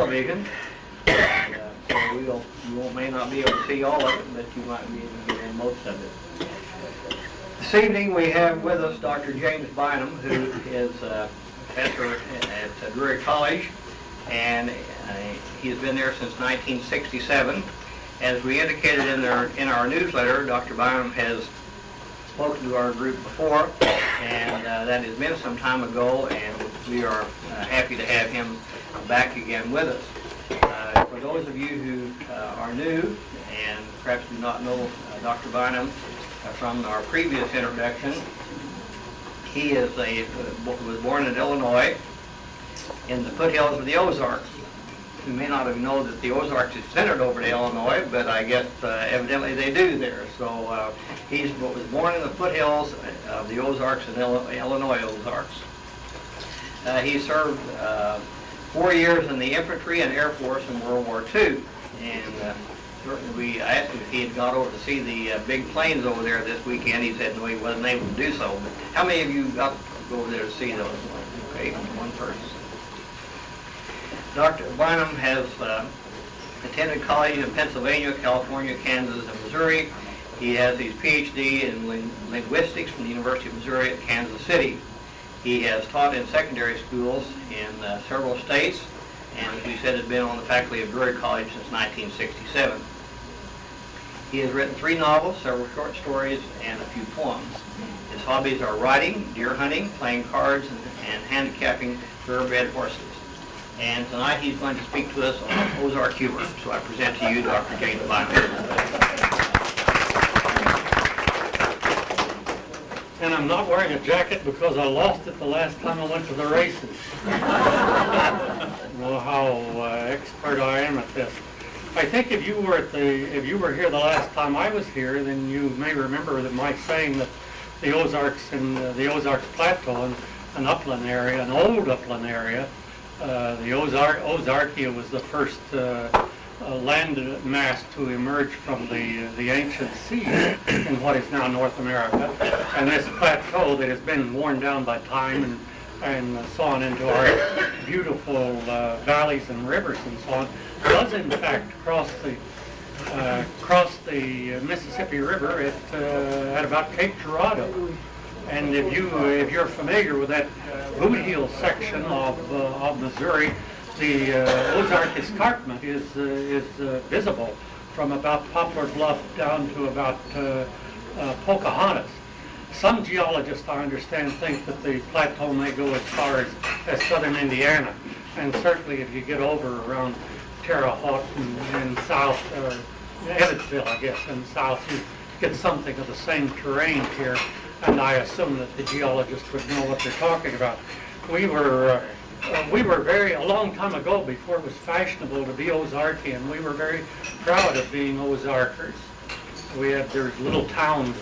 television. So you may not be able to see all of it, but you might be able to get in most of it. This evening we have with us Dr. James Bynum, who is a professor at Drury College, and he has been there since 1967. As we indicated in our newsletter, Dr. Bynum has spoken to our group before, and that has been some time ago, and we are happy to have him back again with us. For those of you who are new and perhaps do not know Dr. Bynum from our previous introduction, he is was born in Illinois in the foothills of the Ozarks. You may not have known that the Ozarks is centered over to Illinois, but I guess evidently they do there. So he was born in the foothills of the Ozarks in Illinois Ozarks. He served 4 years in the infantry and Air Force in World War II. And certainly I asked him if he had got over to see the big planes over there this weekend. He said no, he wasn't able to do so. But how many of you got to go over there to see those? Okay, one person. Dr. Bynum has attended college in Pennsylvania, California, Kansas, and Missouri. He has his PhD in linguistics from the University of Missouri at Kansas City. He has taught in secondary schools in several states, and as we said, has been on the faculty of Drury College since 1967. He has written 3 novels, several short stories, and a few poems. His hobbies are writing, deer hunting, playing cards, and handicapping thoroughbred horses. And tonight he's going to speak to us on Ozark Humor. So I present to you Dr. James Bynum. And I'm not wearing a jacket because I lost it the last time I went to the races. You know how expert I am at this. I think if you were here the last time I was here, then you may remember that my saying that the Ozarks and the Ozark Plateau, an upland area, an old upland area. The Ozarkia was the first land mass to emerge from the ancient seas in what is now North America. And this plateau that has been worn down by time and so on into our beautiful valleys and rivers and so on, does in fact cross the Mississippi River at about Cape Girardeau. And if you're familiar with that boot heel section of Missouri, the Ozark Escarpment is visible from about Poplar Bluff down to about Pocahontas. Some geologists, I understand, think that the plateau may go as far as southern Indiana, and certainly if you get over around Terre Haute and south, Evansville, I guess, and south, you get something of the same terrain here. And I assume that the geologists would know what they're talking about. We were a long time ago, before it was fashionable to be Ozarkian, we were very proud of being Ozarkers. There's a little town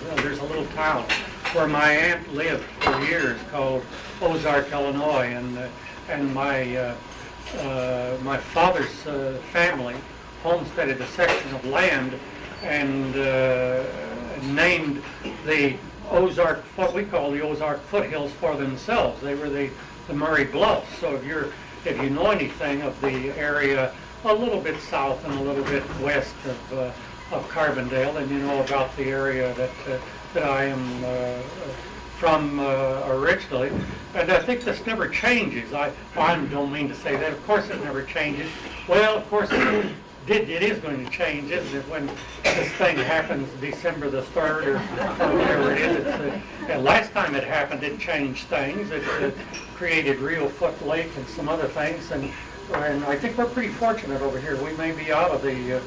where my aunt lived for years called Ozark, Illinois, and my father's family homesteaded a section of land and named the Ozark, what we call the Ozark foothills, for themselves. They were the Murray Bluffs. So if you know anything of the area a little bit south and a little bit west of Carbondale, then you know about the area that I am from originally. And I think this never changes. I don't mean to say that. Of course it never changes. Well, of course it is going to change, isn't it, when this thing happens December the 3rd or whatever it is. Last time it happened, it changed things. It created Rio Foot Lake and some other things, and I think we're pretty fortunate over here. We may be out of the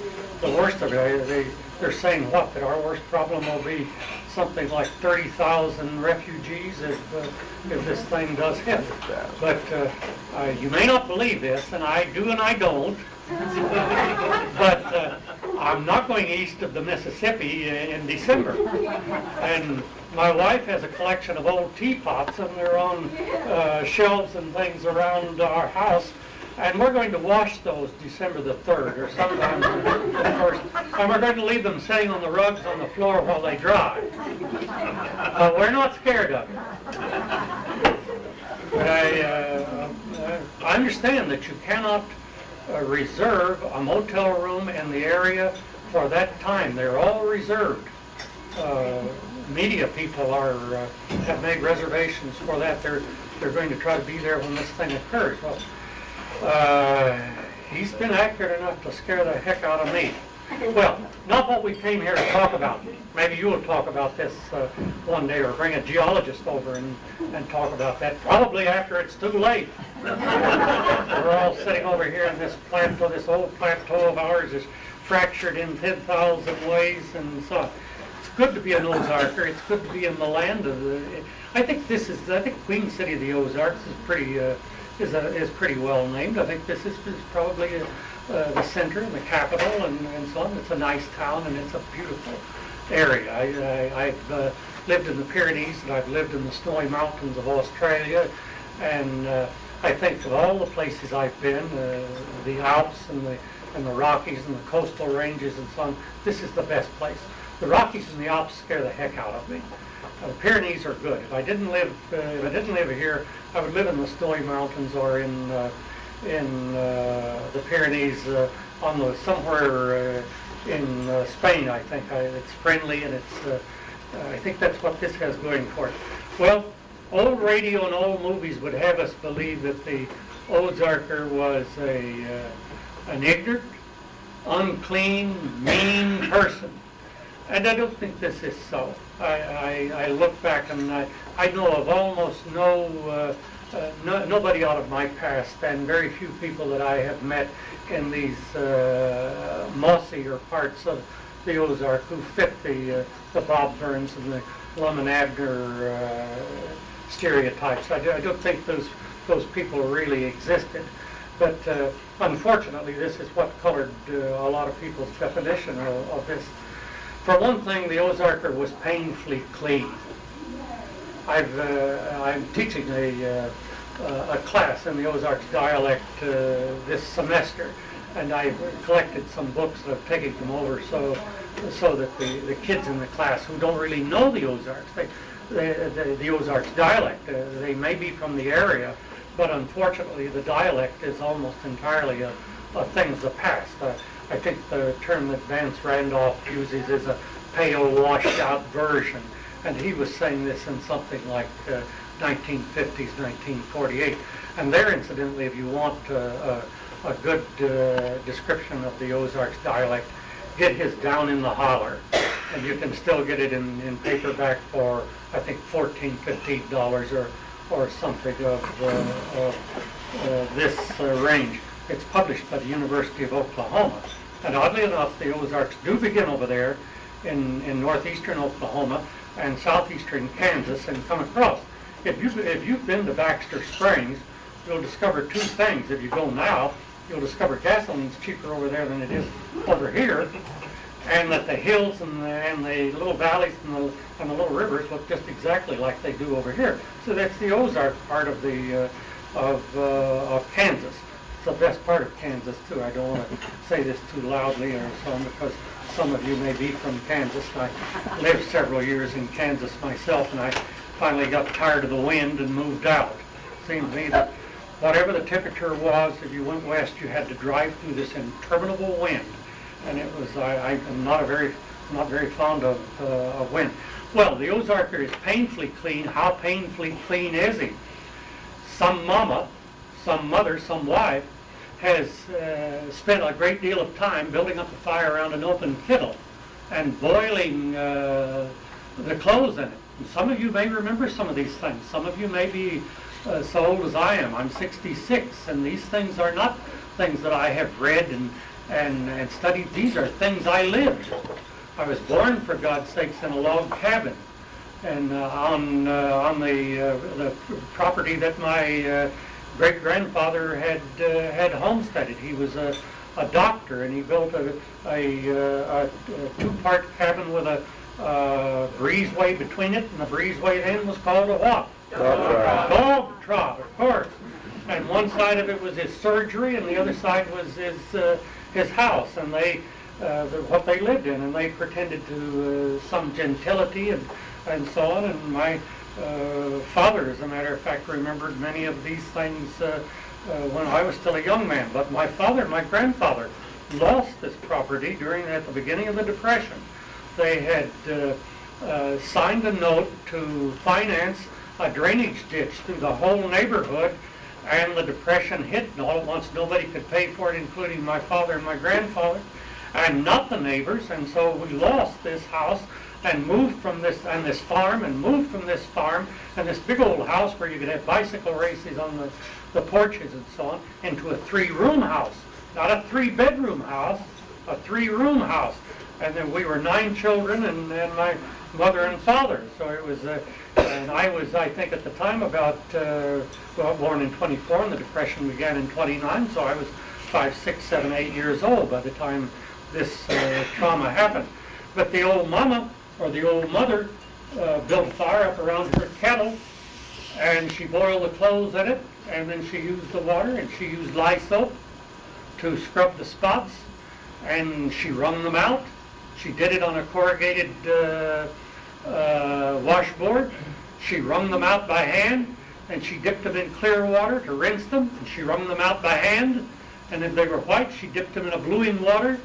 worst of it. They're saying that our worst problem will be something like 30,000 refugees if this thing does hit. But you may not believe this, and I do and I don't. But I'm not going east of the Mississippi in December. And my wife has a collection of old teapots, and they're on shelves and things around our house. And we're going to wash those December the 3rd or sometime the 1st. And we're going to leave them sitting on the rugs on the floor while they dry. We're not scared of them. But I understand that you cannot reserve a motel room in the area for that time. They're all reserved. Media people have made reservations for that. They're going to try to be there when this thing occurs. Well, he's been accurate enough to scare the heck out of me. Well, not what we came here to talk about. Maybe you will talk about this one day, or bring a geologist over and talk about that. Probably after it's too late. We're all sitting over here in this plateau. This old plateau of ours is fractured in 10,000 ways and so on. It's good to be an Ozarker. It's good to be in the land of the. I think Queen City of the Ozarks is pretty well named. I think this is probably the center and the capital and so on. It's a nice town and it's a beautiful area. I've lived in the Pyrenees and I've lived in the snowy mountains of Australia, and I think of all the places I've been, the Alps and the Rockies and the coastal ranges and so on, this is the best place. The Rockies and the Alps scare the heck out of me. The Pyrenees are good. If I didn't live here, I would live in the snowy mountains or in the Pyrenees, somewhere in Spain. I think it's friendly and it's. I think that's what this has going for it. Well, old radio and old movies would have us believe that the Ozarker was an ignorant, unclean, mean person. And I don't think this is so. I look back and I know of almost nobody out of my past, and very few people that I have met in these mossier parts of the Ozark who fit the Bob Burns and the Lum and Abner stereotypes. I don't think those people really existed. But unfortunately, this is what colored a lot of people's definition of this. For one thing, the Ozarker was painfully clean. I'm teaching a class in the Ozarks dialect this semester, and I've collected some books and I've taken them over so that the kids in the class who don't really know the Ozarks, the Ozarks dialect, they may be from the area, but unfortunately the dialect is almost entirely a thing of the past. I think the term that Vance Randolph uses is a pale, washed-out version, and he was saying this in something like 1950s, 1948. And there, incidentally, if you want a good description of the Ozarks dialect, get his Down in the Holler, and you can still get it in paperback for, I think, $14, $15 or something of this range. It's published by the University of Oklahoma. And oddly enough, the Ozarks do begin over there in northeastern Oklahoma and southeastern Kansas and come across. If you've been to Baxter Springs, you'll discover two things. If you go now, you'll discover gasoline's cheaper over there than it is over here, and that the hills and the little valleys and the little rivers look just exactly like they do over here. So that's the Ozark part of of Kansas. It's the best part of Kansas too. I don't want to say this too loudly or so on, because some of you may be from Kansas. I lived several years in Kansas myself, and I finally got tired of the wind and moved out. It seemed to me that whatever the temperature was, if you went west, you had to drive through this interminable wind, and it was. I'm not very fond of wind. Well, the Ozarker is painfully clean. How painfully clean is he? Some mama, some mother, some wife has spent a great deal of time building up a fire around an open kettle and boiling the clothes in it. And some of you may remember some of these things. Some of you may be so old as I am. I'm 66, and these things are not things that I have read and studied. These are things I lived. I was born, for God's sakes, in a log cabin, and on the property that my great-grandfather had homesteaded. He was a doctor, and he built a two-part cabin with a breezeway between it, and the breezeway then was called a what? Dog trot, of course. And one side of it was his surgery, and the other side was his house, and what they lived in, and they pretended to some gentility and so on. And my father, as a matter of fact, remembered many of these things when I was still a young man. But my father and my grandfather lost this property at the beginning of the Depression. They had signed a note to finance a drainage ditch through the whole neighborhood, and the Depression hit, and all at once nobody could pay for it, including my father and my grandfather, and not the neighbors, and so we lost this house and moved from this farm, and this big old house where you could have bicycle races on the porches and so on, into a 3-room house. Not a 3-bedroom house, a 3-room house. And then we were 9 children, and my mother and father. So it was, and I was, I think at the time about, born in 24, and the Depression began in 29, so I was 5, 6, 7, 8 years old by the time this trauma happened. But the old mama, or the old mother, built a fire up around her kettle, and she boiled the clothes in it, and then she used the water, and she used lye soap to scrub the spots, and she wrung them out. She did it on a corrugated washboard. She wrung them out by hand, and she dipped them in clear water to rinse them, and she wrung them out by hand. And if they were white, she dipped them in a bluing water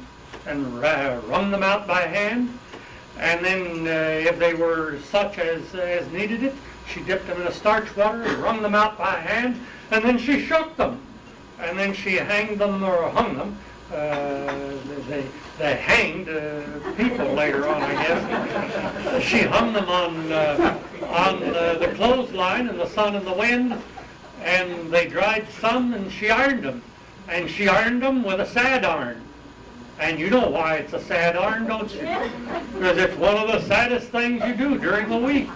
and wrung them out by hand. And then if they were such as needed it, she dipped them in a starch water and wrung them out by hand. And then she shook them. And then she hanged them, or hung them. They hanged people later on, I guess. She hung them on the clothesline in the sun and the wind, and they dried some, and she ironed them. And she ironed them with a sad iron. And you know why it's a sad iron, don't you? Because it's one of the saddest things you do during the week.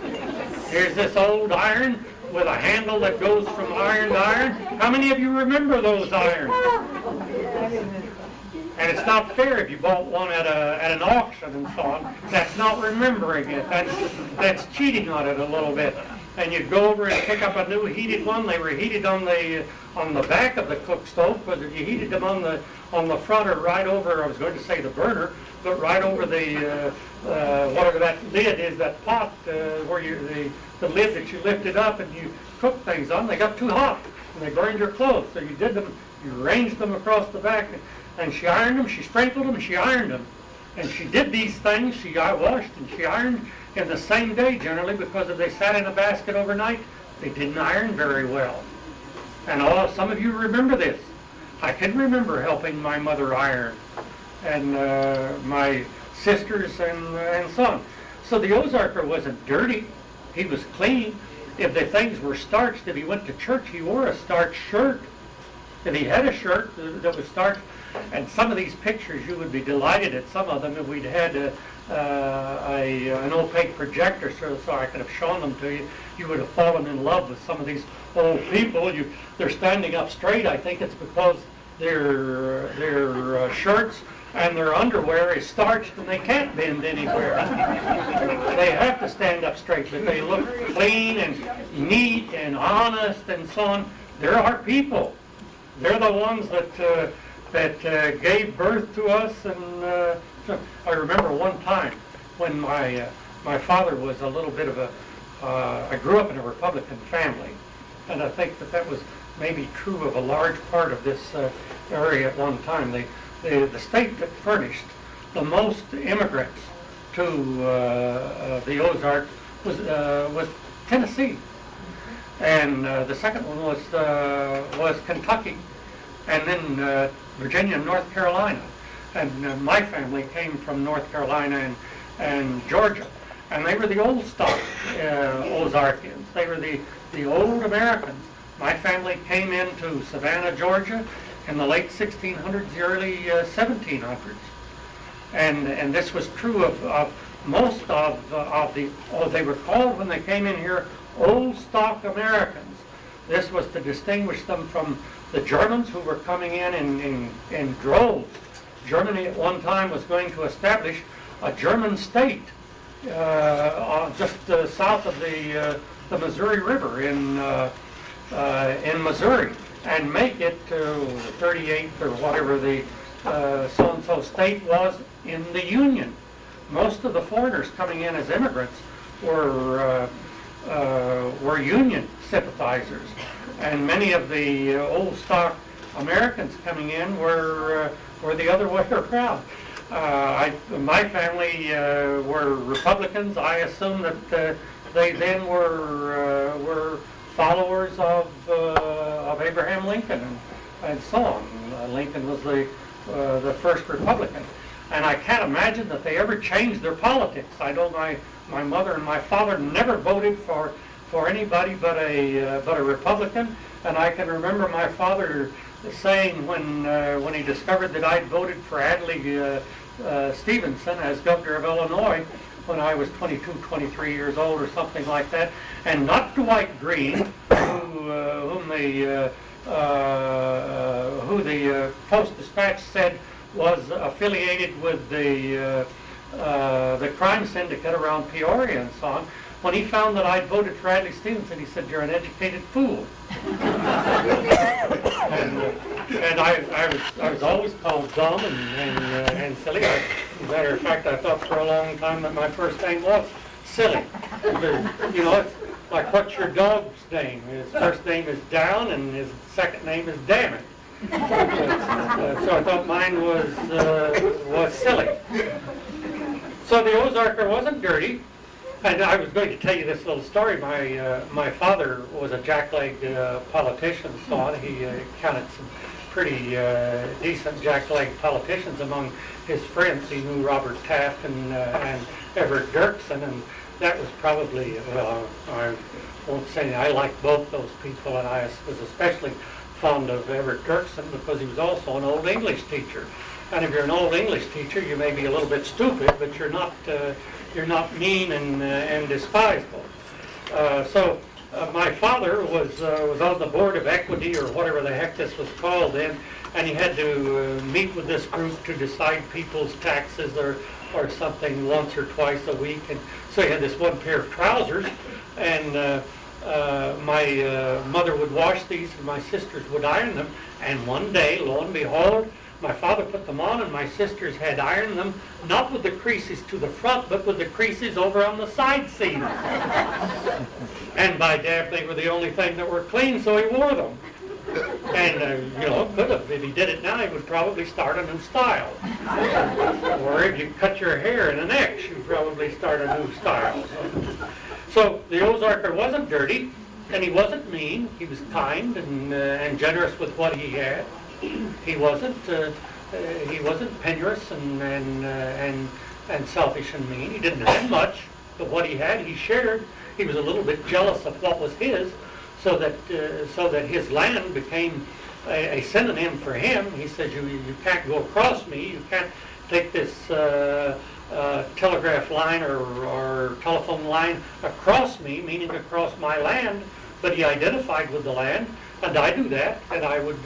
Here's this old iron with a handle that goes from iron to iron. How many of you remember those irons? And it's not fair if you bought one at an auction and so on. That's not remembering it. That's cheating on it a little bit. And you'd go over and pick up a new heated one. They were heated on the back of the cook stove, because if you heated them on the front, or right over, I was going to say the burner, but right over the whatever that lid is, that pot where the lid that you lifted up and you cook things on, they got too hot and they burned your clothes. So you did them, you arranged them across the back, and she ironed them, she sprinkled them, and she ironed them. And she did these things, she washed and she ironed in the same day generally, because if they sat in a basket overnight, they didn't iron very well. And some of you remember this. I can remember helping my mother iron, and my sisters and so on. So the Ozarker wasn't dirty, he was clean. If the things were starched, if he went to church, he wore a starched shirt. If he had a shirt that was starched, and some of these pictures, you would be delighted at some of them if we'd had an opaque projector so I could have shown them to you. You would have fallen in love with some of these old people. They're standing up straight. I think it's because their shirts and their underwear is starched and they can't bend anywhere. They have to stand up straight, but they look clean and neat and honest and so on. They're our people. They're the ones that gave birth to us. And I remember one time when my father was a little bit of I grew up in a Republican family, and I think that was maybe true of a large part of this area at one time. The state that furnished the most immigrants to the Ozarks was Tennessee, and the second one was Kentucky, and then Virginia and North Carolina. And my family came from North Carolina and Georgia, and they were the old stock Ozarkians. They were the old Americans. My family came into Savannah, Georgia, in the late 1600s, the early 1700s, and this was true of most of they were called when they came in here old stock Americans. This was to distinguish them from the Germans who were coming in droves. Germany at one time was going to establish a German state just south of the Missouri River in Missouri, and make it to the 38th or whatever the so-and-so state was in the Union. Most of the foreigners coming in as immigrants were Union sympathizers, and many of the old stock Americans coming in were the other way around. My family were Republicans. I assume that they then were followers of Abraham Lincoln and so on. Lincoln was the first Republican, and I can't imagine that they ever changed their politics. I know my mother and my father never voted for anybody but a Republican, and I can remember my father saying when he discovered that I'd voted for Adlai Stevenson as governor of Illinois when I was 22, 23 years old or something like that, and not Dwight Green, who the Post-Dispatch said was affiliated with the crime syndicate around Peoria and so on. When he found that I'd voted for Adlai Stevenson, he said, "You're an educated fool." and I was always called dumb and silly. As a matter of fact, I thought for a long time that my first name was Silly. You know, it's like, what's your dog's name? His first name is Down, and his second name is Damn It. So I thought mine was silly. So the Ozarker wasn't dirty. And I was going to tell you this little story. My father was a jackleg politician, so on. He counted some pretty decent jackleg politicians among his friends. He knew Robert Taft and Everett Dirksen, and that was probably, well, I won't say I liked both those people, and I was especially fond of Everett Dirksen because he was also an old English teacher. And if you're an old English teacher, you may be a little bit stupid, but you're not mean and despisable. So my father was on the board of equity, or whatever the heck this was called then, and he had to meet with this group to decide people's taxes or something once or twice a week. And so he had this one pair of trousers, and my mother would wash these, and my sisters would iron them. And one day, lo and behold, my father put them on, and my sisters had ironed them, not with the creases to the front, but with the creases over on the side seams. And by dab, they were the only thing that were clean, so he wore them. And, could have. If he did it now, he would probably start a new style. Or if you cut your hair in an X, you'd probably start a new style. So the Ozarker wasn't dirty, and he wasn't mean. He was kind and generous with what he had. He wasn't penurious and selfish and mean. He didn't have much, but what he had, he shared. He was a little bit jealous of what was his, so that his land became a synonym for him. He said, "You can't go across me. You can't take this telegraph line or telephone line across me," meaning across my land. But he identified with the land. And I do that, and I would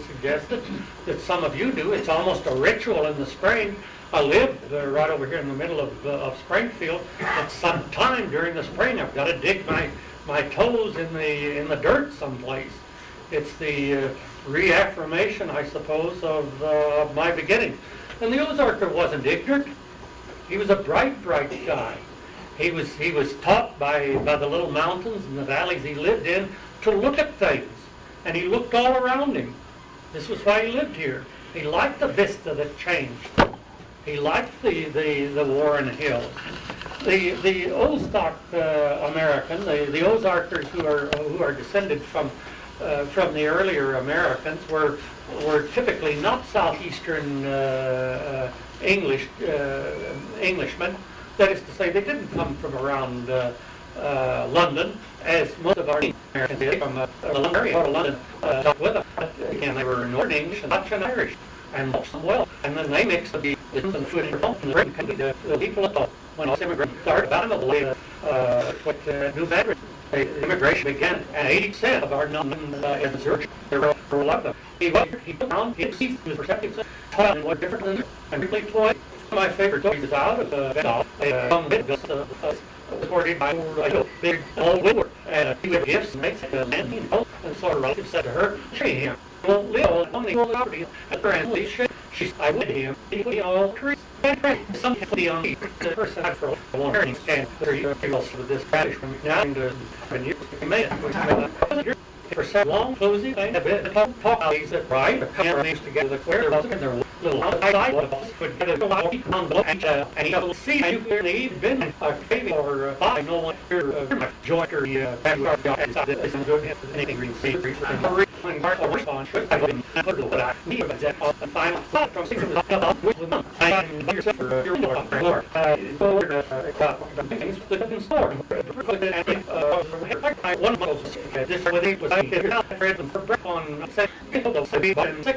suggest that some of you do. It's almost a ritual in the spring. I live right over here in the middle of Springfield. At some time during the spring, I've got to dig my toes in the dirt someplace. It's the reaffirmation, I suppose, of my beginning. And the Ozarker wasn't ignorant. He was a bright guy. He was taught by the little mountains and the valleys he lived in to look at things. And he looked all around him. This was why he lived here. He liked the vista that changed. He liked the Warren Hills. The old stock American, the Ozarkers who are descended from the earlier Americans were typically not southeastern Englishmen. That is to say, they didn't come from around London, as most of our Americans did from the London area or London with them. Again, they were Northern English and Dutch and Irish, and most of them well. And then they mixed the food and the people at all. When all immigrants started about them, New Madrid, the immigration began, and 80% of our in Zurich, there were a lot of them. He found his perspective taught what different than and really toy. My favorite story is out of a young bit supported by a big old widower, and he would gifts and makes a man and sort of relative said to her, "She him won't live on the old property at the grand lease. I would him he all trees." Somebody on the person had for a long time, and he also with this radish from now and years he made it. for several long, cozy things, a bit talk about these that right, the camera used to get the square, and their little outside would get a lot of people on the and you'll see you hear the even been a craving or by no one here, joint or this is good, anything we see, and part of response, I've been put what I need, but that final thought from six of the with them, and yourself for your floor, things that have been stored. One of those, this with it was read them for breath on six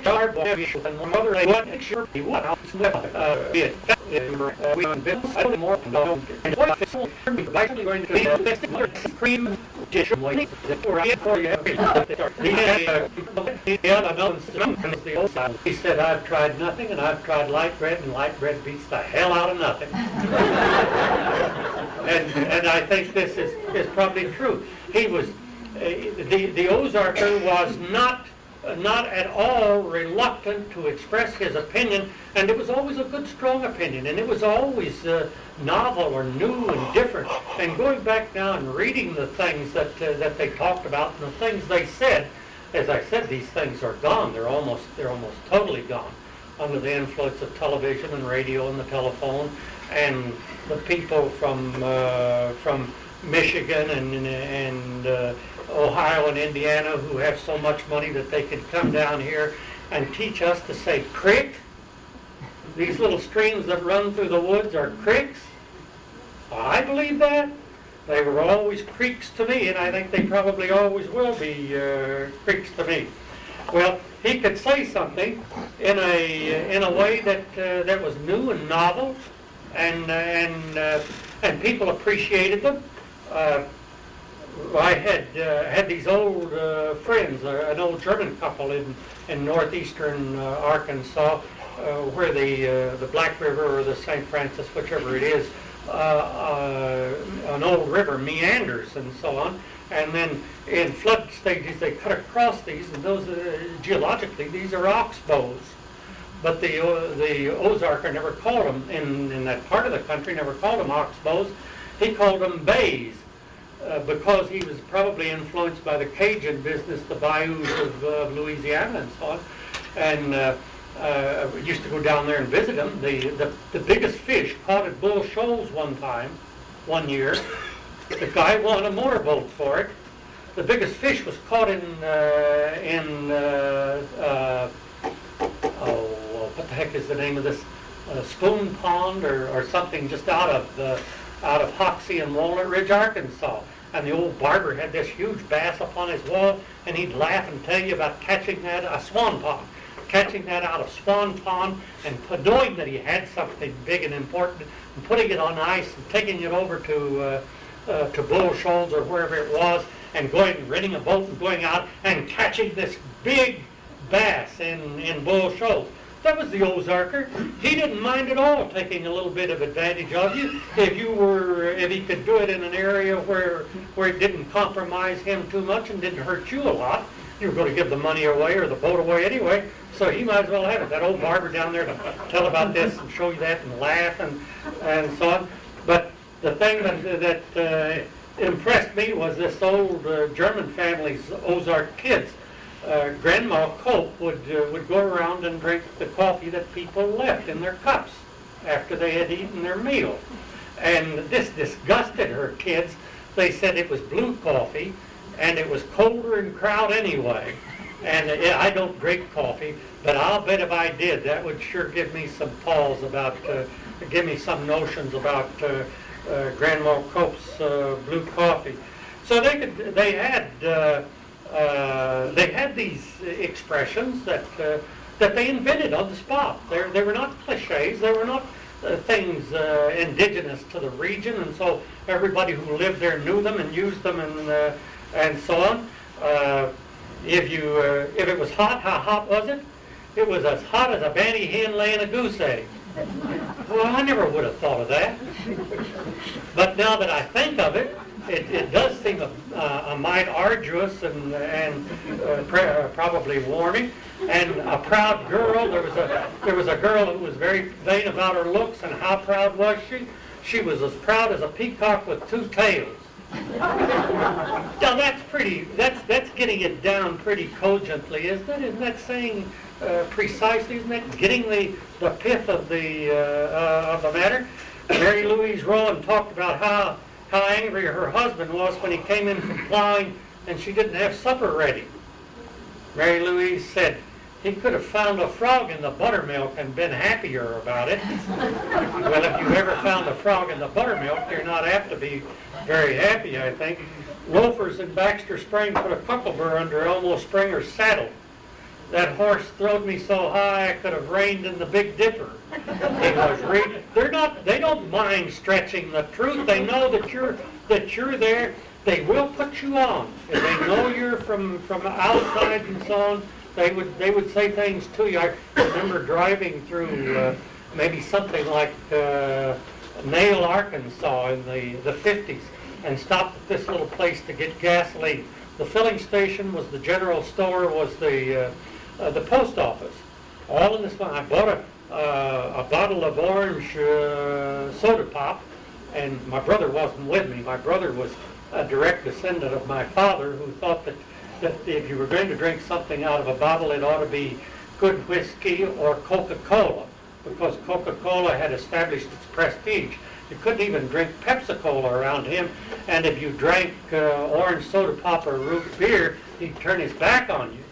yard, and one other, they wasn't sure he would. Be it. We on business, I don't more and what it's basically going to be cream dish that for you. The old side. He said, I've tried nothing and I've tried light bread, and light bread beats the hell out of nothing. and I think this is probably true. He was the Ozarker was not at all reluctant to express his opinion, and it was always a good, strong opinion, and it was always novel or new and different. And going back now and reading the things that they talked about and the things they said, as I said, these things are gone. They're almost totally gone under the influence of television and radio and the telephone, and the people from Michigan and Ohio and Indiana who have so much money that they can come down here and teach us to say creek. These little streams that run through the woods are creeks. I believe that. They were always creeks to me, and I think they probably always will be creeks to me. Well, he could say something in a way that was new and novel, and people appreciated them. I had these old friends, an old German couple in northeastern Arkansas, where the Black River or the St. Francis, whichever it is, an old river meanders and so on. And then in flood stages, they cut across these, and those geologically these are oxbows. But the Ozarker never called them in that part of the country. Never called them oxbows. He called them bays. Because he was probably influenced by the Cajun business, the bayous of Louisiana and so on, and used to go down there and visit them. The biggest fish caught at Bull Shoals one year, the guy won a motorboat for it. The biggest fish was caught in what the heck is the name of this, Spoon Pond or something, just out of Hoxie and Walnut Ridge, Arkansas. And the old barber had this huge bass up on his wall, and he'd laugh and tell you about catching that, a swan pond, catching that out of Swan Pond, and knowing that he had something big and important, and putting it on ice and taking it over to Bull Shoals or wherever it was, and renting a boat and going out and catching this big bass in Bull Shoals. That was the Ozarker. He didn't mind at all taking a little bit of advantage of you if he could do it in an area where it didn't compromise him too much and didn't hurt you a lot. You were going to give the money away or the boat away anyway, so he might as well have it. That old barber down there to tell about this and show you that and laugh and so on. But the thing that impressed me was this old German family's Ozark kids. Grandma Cope would go around and drink the coffee that people left in their cups after they had eaten their meal. And this disgusted her kids. They said it was blue coffee, and it was colder in crowd anyway. And I don't drink coffee, but I'll bet if I did, that would sure give me some pause about, give me some notions about Grandma Cope's blue coffee. So they had these expressions that they invented on the spot. They were not cliches. They were not things indigenous to the region, and so everybody who lived there knew them and used them and so on. If it was hot, how hot was it? It was as hot as a banty hen laying a goose egg. Well, I never would have thought of that. But now that I think of it, it does seem a mite arduous and probably warming. And a proud girl. There was a girl who was very vain about her looks, and how proud was she? She was as proud as a peacock with two tails. Now that's getting it down pretty cogently, isn't it? Isn't that saying precisely, isn't that getting the pith of the matter? Mary Louise Rowan talked about how angry her husband was when he came in from plowing and she didn't have supper ready. Mary Louise said, he could have found a frog in the buttermilk and been happier about it. Well, if you ever found a frog in the buttermilk, you're not apt to be very happy, I think. Loafers in Baxter Spring put a cocklebur under Elmo Springer's saddle. That horse throwed me so high I could have reined in the Big Dipper. He was reading. They don't mind stretching the truth. They know that you're there. They will put you on. If they know you're from outside and so on, they would say things to you. I remember driving through maybe something like Nail, Arkansas in the 50s, and stopped at this little place to get gasoline. The filling station was the general store, was the post office. All in this one. I bought a bottle of orange soda pop, and my brother wasn't with me. My brother was a direct descendant of my father, who thought that if you were going to drink something out of a bottle, it ought to be good whiskey or Coca-Cola, because Coca-Cola had established its prestige. You couldn't even drink Pepsi-Cola around him, and if you drank orange soda pop or root beer, he'd turn his back on you.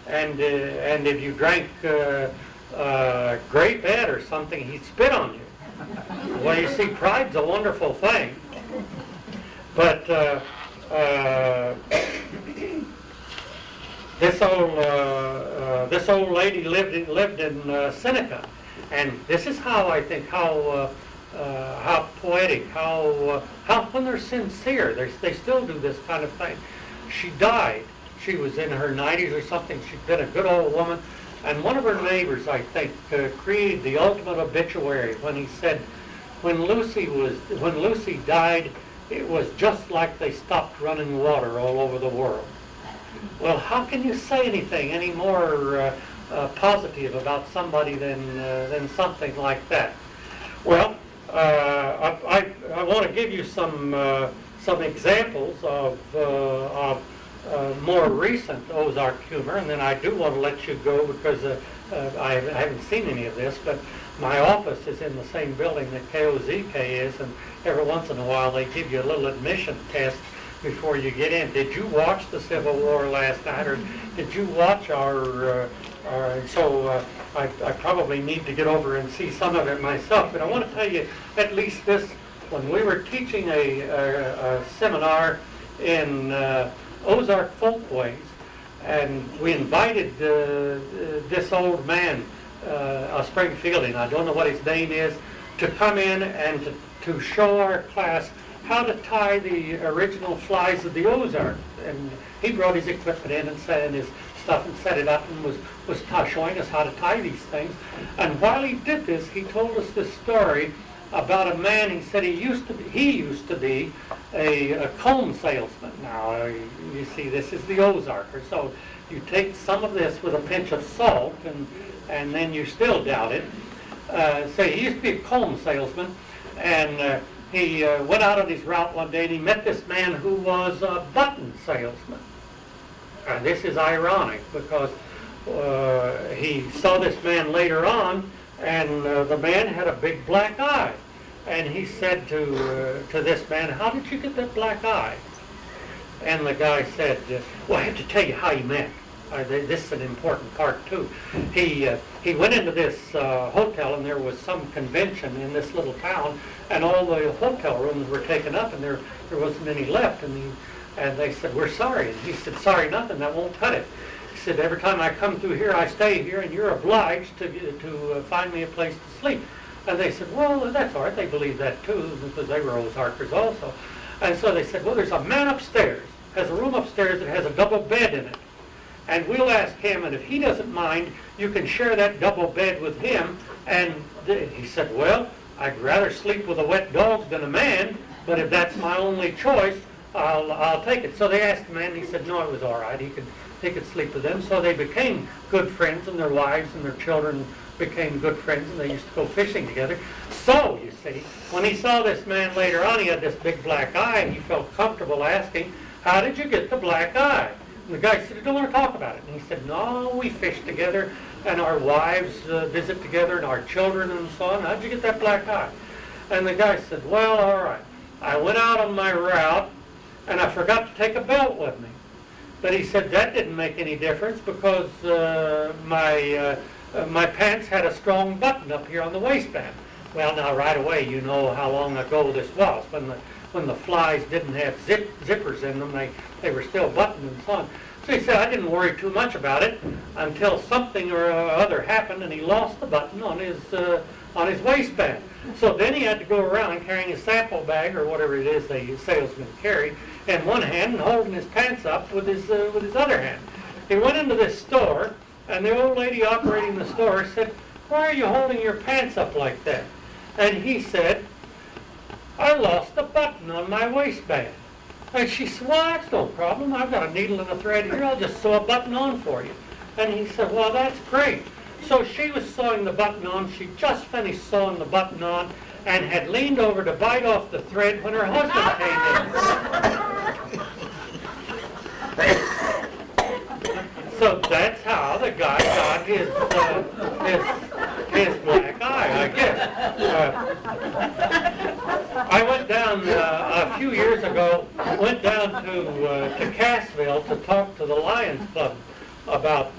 And if you drank Grape Ed or something, he'd spit on you. Well, you see, pride's a wonderful thing. But this old lady lived in Seneca, and this is how I think how poetic, how when they're sincere, they still do this kind of thing. She died. She was in her 90s or something. She'd been a good old woman, and one of her neighbors, I think, created the ultimate obituary when he said, when Lucy died, it was just like they stopped running water all over the world. Well, how can you say anything any more positive about somebody than something like that? Well, I want to give you some examples of more recent Ozark humor, and then I do want to let you go because I haven't seen any of this, but my office is in the same building that KOZK is, and every once in a while they give you a little admission test before you get in. Did you watch the Civil War last night, or did you watch our I probably need to get over and see some of it myself, but I want to tell you at least this. When we were teaching a seminar in Ozark Folkways, and we invited this old man, a Springfieldian, I don't know what his name is, to come in and to show our class how to tie the original flies of the Ozarks. And he brought his equipment in and his stuff and set it up and was showing us how to tie these things. And while he did this, he told us this story about a man. He said he used to be a comb salesman. Now, you see, this is the Ozarkers, so you take some of this with a pinch of salt, and then you still doubt it. So he used to be a comb salesman, and he went out on his route one day, and he met this man who was a button salesman. And this is ironic, because he saw this man later on, and the man had a big black eye. And he said to this man, "How did you get that black eye?" And the guy said, "Well, I have to tell you how he met. This is an important part too. He went into this hotel, and there was some convention in this little town, and all the hotel rooms were taken up, and there wasn't any left. And they said, 'We're sorry.' And he said, 'Sorry nothing, that won't cut it.' He said, 'Every time I come through here, I stay here, and you're obliged to find me a place to sleep.' And they said, 'Well, that's all right.' They believed that too, because they were Ozarkers also. And so they said, 'Well, there's a man upstairs, has a room upstairs that has a double bed in it. And we'll ask him, and if he doesn't mind, you can share that double bed with him.' And he said, 'Well, I'd rather sleep with a wet dog than a man, but if that's my only choice, I'll take it.' So they asked the man, and he said, no, it was all right. He could sleep with them. So they became good friends, and their wives and their children became good friends, and they used to go fishing together. So, you see, when he saw this man later on, he had this big black eye, and he felt comfortable asking, "How did you get the black eye?" And the guy said, "I don't want to talk about it." And he said, "No, we fish together, and our wives visit together, and our children and so on. How'd you get that black eye?" And the guy said, "Well, all right. I went out on my route, and I forgot to take a belt with me." But he said that didn't make any difference because my pants had a strong button up here on the waistband. Well, now right away you know how long ago this was, when the flies didn't have zippers in them, they were still buttoned and so on. So he said I didn't worry too much about it until something or other happened, and he lost the button on his waistband. So then he had to go around carrying a sample bag or whatever it is the salesmen carry in one hand and holding his pants up with his other hand. He went into this store, and the old lady operating the store said, "Why are you holding your pants up like that?" And he said, "I lost a button on my waistband." And she said, "Well, that's no problem. I've got a needle and a thread here. I'll just sew a button on for you." And he said, "Well, that's great." So she was sewing the button on. She just finished sewing the button on and had leaned over to bite off the thread when her husband came in. So that's how the guy got his black eye, I guess. I went down a few years ago, went down to Cassville to talk to the Lions Club about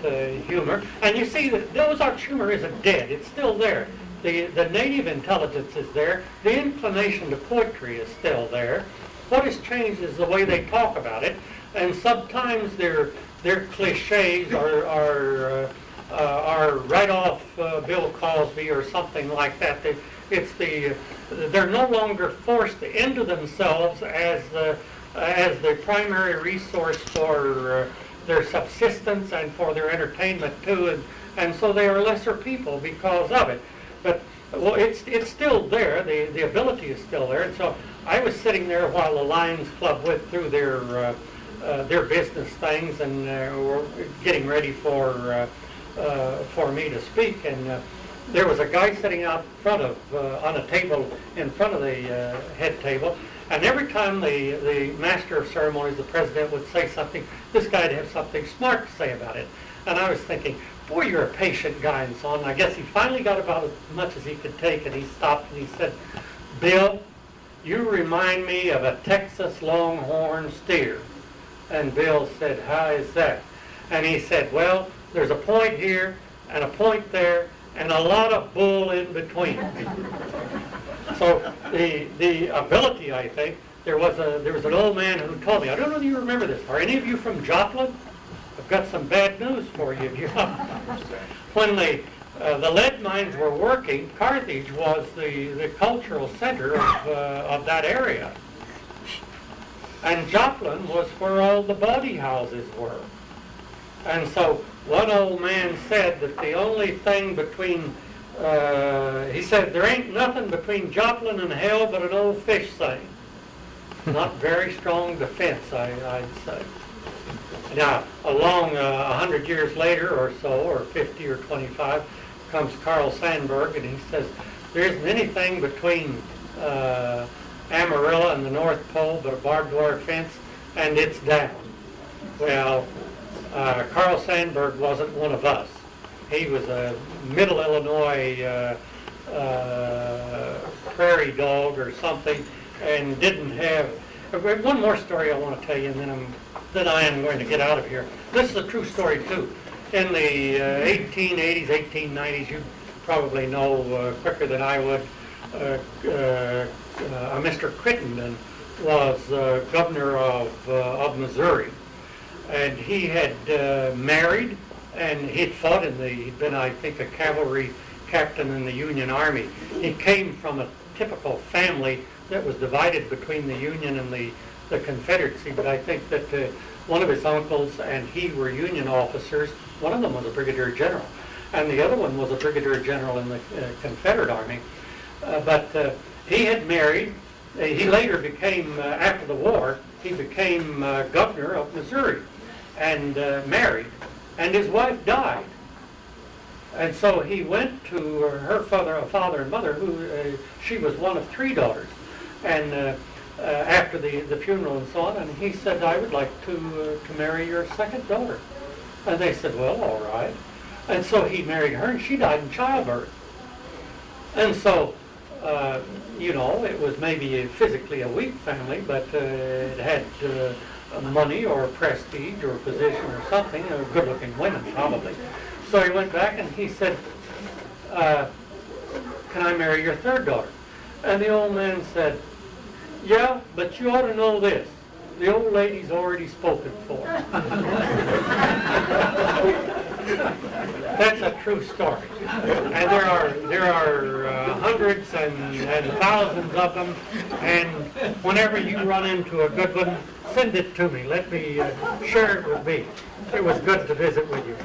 humor. And you see, the Ozark humor isn't dead. It's still there. The native intelligence is there. The inclination to poetry is still there. What has changed is the way they talk about it. And sometimes their cliches are right off Bill Cosby or something like that. They're no longer forced into themselves as the primary resource for their subsistence and for their entertainment too, and so they are lesser people because of it. But well, it's still there. The ability is still there. And so I was sitting there while the Lions Club went through their business things and were getting ready for me to speak. And there was a guy sitting out front of on a table in front of the head table. And every time the master of ceremonies, the president, would say something, this guy'd have something smart to say about it. And I was thinking, boy, you're a patient guy and so on. And I guess he finally got about as much as he could take, and he stopped and he said, "Bill, you remind me of a Texas longhorn steer." And Bill said, "How is that?" And he said, "Well, there's a point here and a point there and a lot of bull in between." So the ability, I think, there was an old man who told me, I don't know if you remember this, are any of you from Joplin? I've got some bad news for you. When the lead mines were working, Carthage was the cultural center of that area. And Joplin was where all the body houses were. And so one old man said that the only thing between, he said, there ain't nothing between Joplin and hell but an old fish seine. Not very strong defense, I'd say. Now, along 100 years later or so, or 50 or 25, comes Carl Sandburg, and he says, there isn't anything between Amarillo and the North Pole but a barbed wire fence, and it's down. Well, Carl Sandburg wasn't one of us. He was a Middle Illinois prairie dog or something, and didn't have... One more story I want to tell you, and then I am going to get out of here. This is a true story, too. In the 1880s, 1890s, you probably know quicker than I would, Mr. Crittenden was governor of Missouri. And he had married, and he'd fought he'd been, I think, a cavalry captain in the Union Army. He came from a typical family that was divided between the Union and the Confederacy, but I think that one of his uncles and he were Union officers. One of them was a brigadier general, and the other one was a brigadier general in the Confederate Army. But he had married. He later became, after the war, he became governor of Missouri and married, and his wife died. And so he went to her father and mother, who she was one of 3 daughters, and after the funeral and so on, and he said, I would like to marry your second daughter. And they said, well, all right. And so he married her, and she died in childbirth. And so, you know, it was maybe physically a weak family, but it had money or prestige or position or something, or good-looking women probably. So he went back and he said, can I marry your third daughter? And the old man said, yeah, but you ought to know this. The old lady's already spoken for. That's a true story. And there are hundreds and thousands of them. And whenever you run into a good one, send it to me. Let me share it with me. It was good to visit with you.